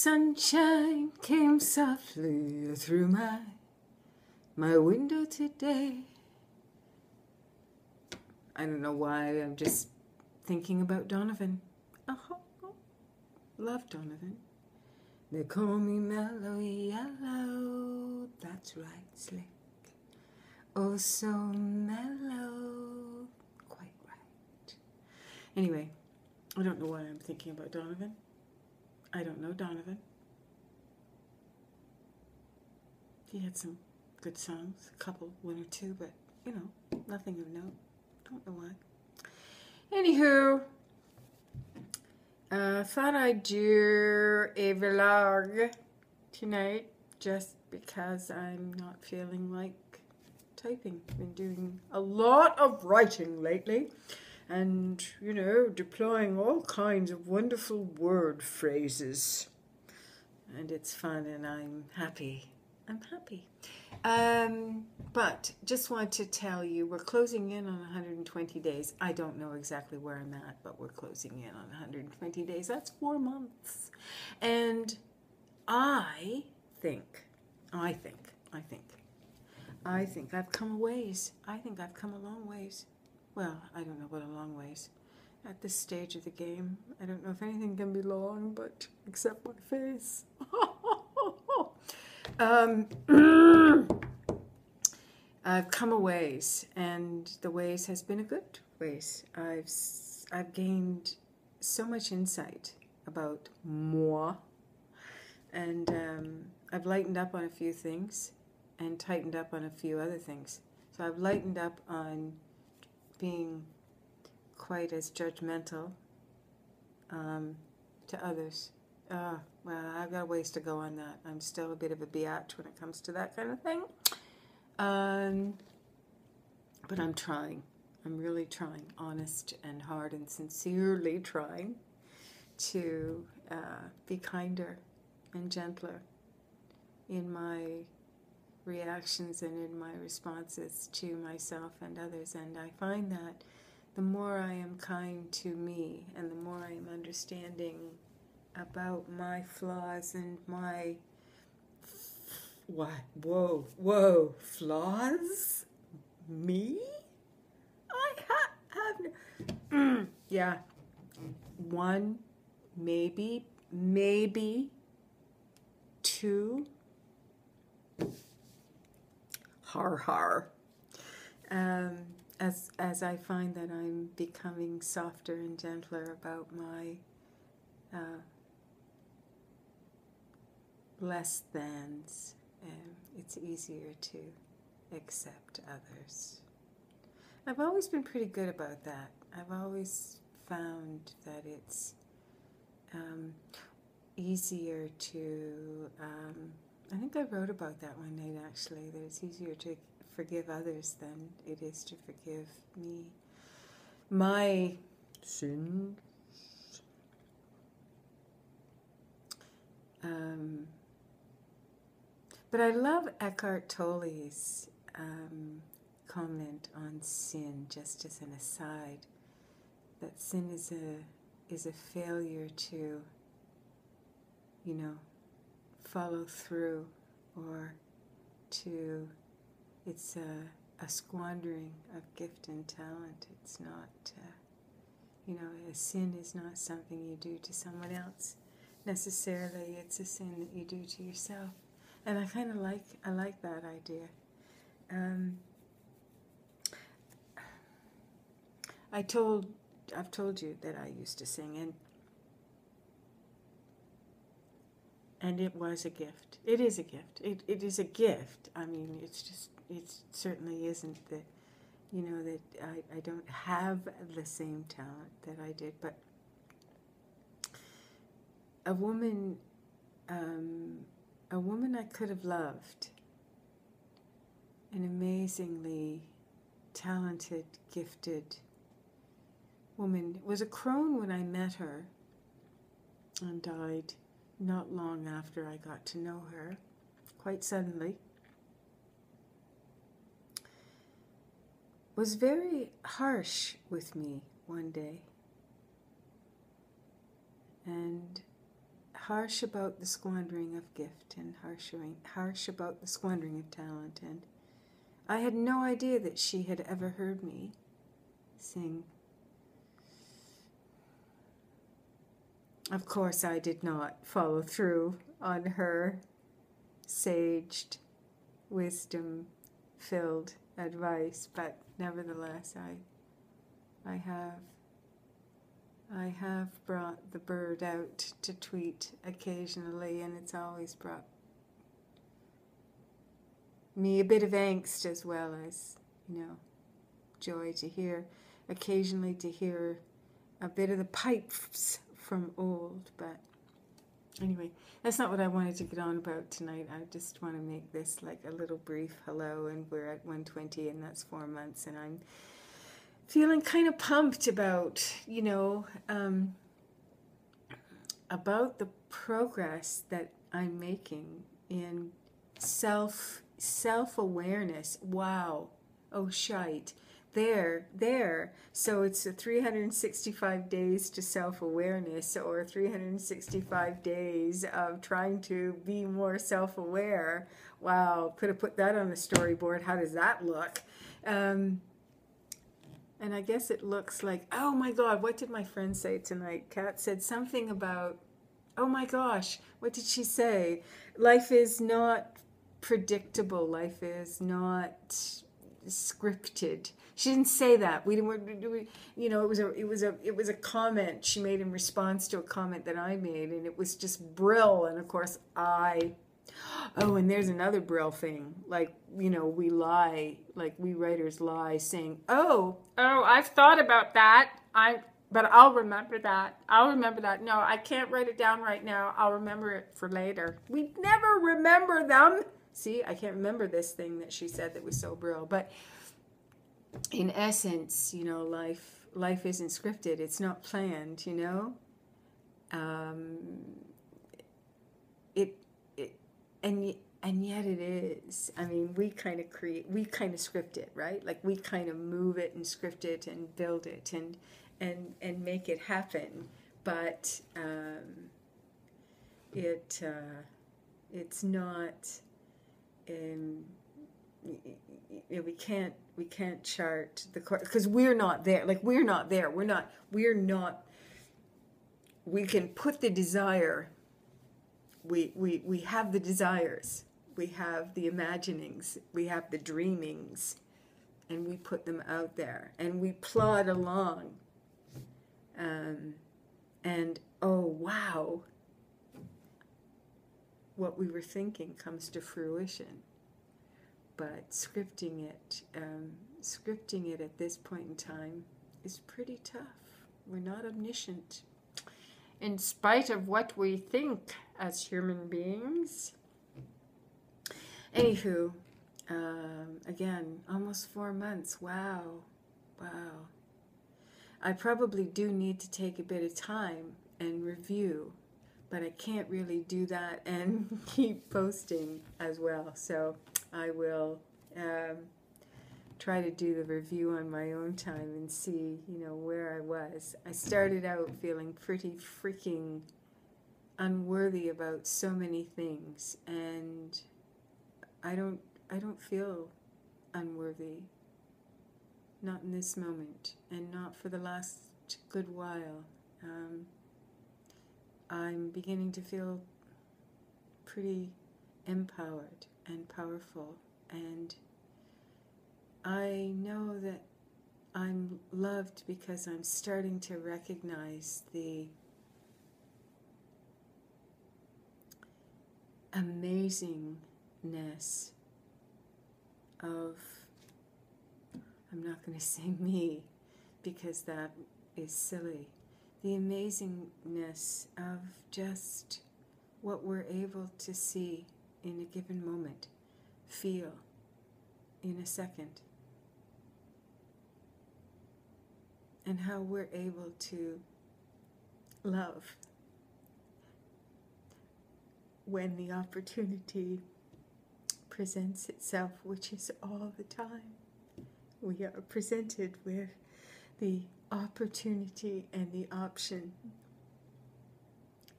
Sunshine came softly through my window today. I don't know why, I'm just thinking about Donovan. Love Donovan. They call me mellow yellow, that's right, slick. Oh, so mellow, quite right. Anyway, I don't know why I'm thinking about Donovan. I don't know Donovan. He had some good songs, a couple, one or two, but, you know, nothing of note. Don't know why. Anywho, thought I'd do a vlog tonight just because I'm not feeling like typing. Been doing a lot of writing lately and, you know, deploying all kinds of wonderful word phrases. And it's fun and I'm happy. I'm happy. But just want to tell you, we're closing in on 120 days. I don't know exactly where I'm at, but we're closing in on 120 days. That's 4 months. And I think I've come a ways. I think I've come a long ways. Well, I don't know about a long ways. At this stage of the game, I don't know if anything can be long, but except my face. I've come a ways, and the ways has been a good ways. I've gained so much insight about moi, and I've lightened up on a few things and tightened up on a few other things. So I've lightened up on being quite as judgmental to others. Well, I've got a ways to go on that. I'm still a bit of a biatch when it comes to that kind of thing. But I'm trying. I'm really trying, honest and hard and sincerely trying to be kinder and gentler in my reactions and in my responses to myself and others. And I find that the more I am kind to me and the more I am understanding about my flaws and my whoa, flaws? Me? I have no... yeah. 1, maybe 2. Har. As I find that I'm becoming softer and gentler about my less thans, it's easier to accept others. I've always been pretty good about that. I've always found that it's easier to, I think I wrote about that one night actually, that it's easier to forgive others than it is to forgive me. My sins. But I love Eckhart Tolle's comment on sin, just as an aside, that sin is a failure to, you know, follow through, or to, it's a squandering of gift and talent. It's not, you know, a sin is not something you do to someone else necessarily. It's a sin that you do to yourself. And I kind of like that idea. I've told you that I used to sing, and it was a gift. It is a gift. It is a gift. I mean, it certainly isn't that, you know, that I don't have the same talent that I did, but a woman I could have loved, an amazingly talented, gifted woman, was a crone when I met her and died not long after I got to know her, quite suddenly. Was very harsh with me one day, and harsh about the squandering of gift and harsh about the squandering of talent. And I had no idea that she had ever heard me sing. Of course, I did not follow through on her saged, wisdom-filled advice, but nevertheless, I have brought the bird out to tweet occasionally, and it's always brought me a bit of angst as well as, joy to hear, occasionally to hear a bit of the pipes from old. But anyway, that's not what I wanted to get on about tonight. I just want to make this like a little brief hello, and we're at 120, and that's 4 months, and I'm feeling kind of pumped about, about the progress that I'm making in self-awareness. Wow. Oh, shite. There. So it's a 365 days to self-awareness, or 365 days of trying to be more self-aware. Wow. Could have put that on the storyboard. How does that look? And I guess it looks like, oh my God, what did my friend say tonight? Kat said something about, oh my gosh, what did she say? Life is not predictable. Life is not scripted. She didn't say that. It was a comment she made in response to a comment that I made, and it was just brill. And of course, and there's another brill thing. Like, we lie, like we writers lie, saying, oh, I've thought about that. But I'll remember that. No, I can't write it down right now. I'll remember it for later. We never remember them. See, I can't remember this thing that she said that was so brill. But in essence, life isn't scripted. It's not planned, And yet it is. I mean, we kind of script it, right? Like we kind of move it and script it and build it and make it happen. But it's not. We can't chart the course because we're not there. Like we're not there. We're not. We can put the desire. We have the desires. We have the imaginings. We have the dreamings, and we put them out there, and we plod along. And oh wow, what we were thinking comes to fruition. But scripting it at this point in time is pretty tough. We're not omniscient, in spite of what we think as human beings. Anywho, again, almost 4 months. Wow. I probably do need to take a bit of time and review, but I can't really do that and keep posting as well. So I will try to do the review on my own time and see, where I was. I started out feeling pretty freaking unworthy about so many things, and I don't feel unworthy. Not in this moment, and not for the last good while. I'm beginning to feel pretty empowered and powerful, and I know that I'm loved because I'm starting to recognize the amazingness of, I'm not going to say me because that is silly, the amazingness of just what we're able to see in a given moment, feel in a second, and how we're able to love when the opportunity presents itself, which is all the time. We are presented with the opportunity and the option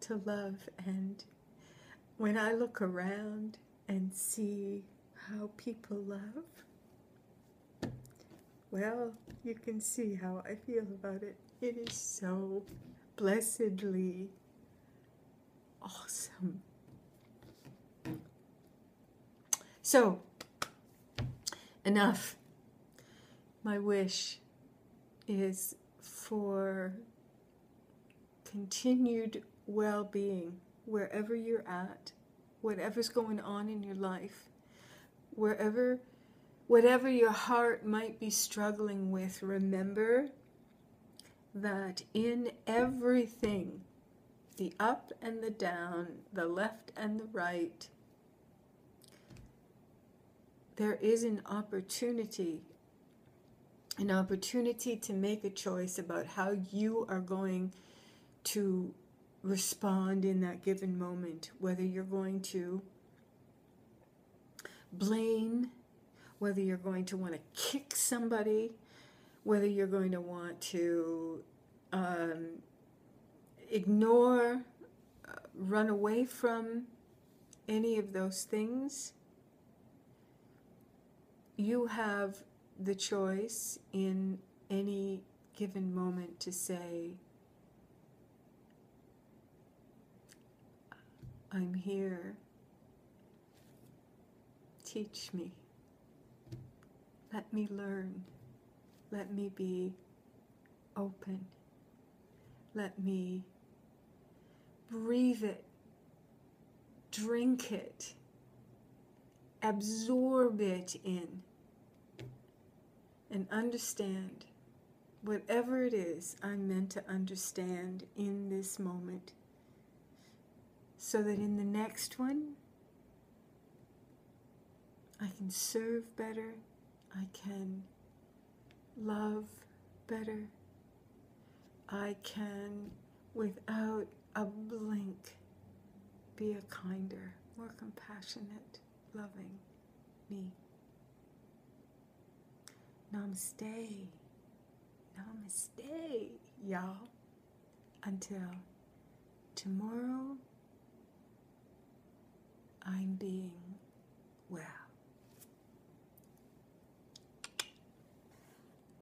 to love. And when I look around and see how people love, well, you can see how I feel about it. It is so blessedly awesome. So, enough. My wish is for continued well-being wherever you're at, whatever's going on in your life, whatever your heart might be struggling with. Remember that in everything, the up and the down, the left and the right, there is an opportunity to make a choice about how you are going to respond in that given moment, whether you're going to blame, whether you're going to want to kick somebody, whether you're going to want to ignore, run away from any of those things. You have the choice in any given moment to say, I'm here. Teach me. Let me learn. Let me be open. Let me breathe it, drink it, absorb it in, and understand whatever it is I'm meant to understand in this moment, so that in the next one, I can serve better, I can love better, I can, without a blink, be a kinder, more compassionate, loving me. Namaste. Namaste, y'all. Until tomorrow, I'm being well.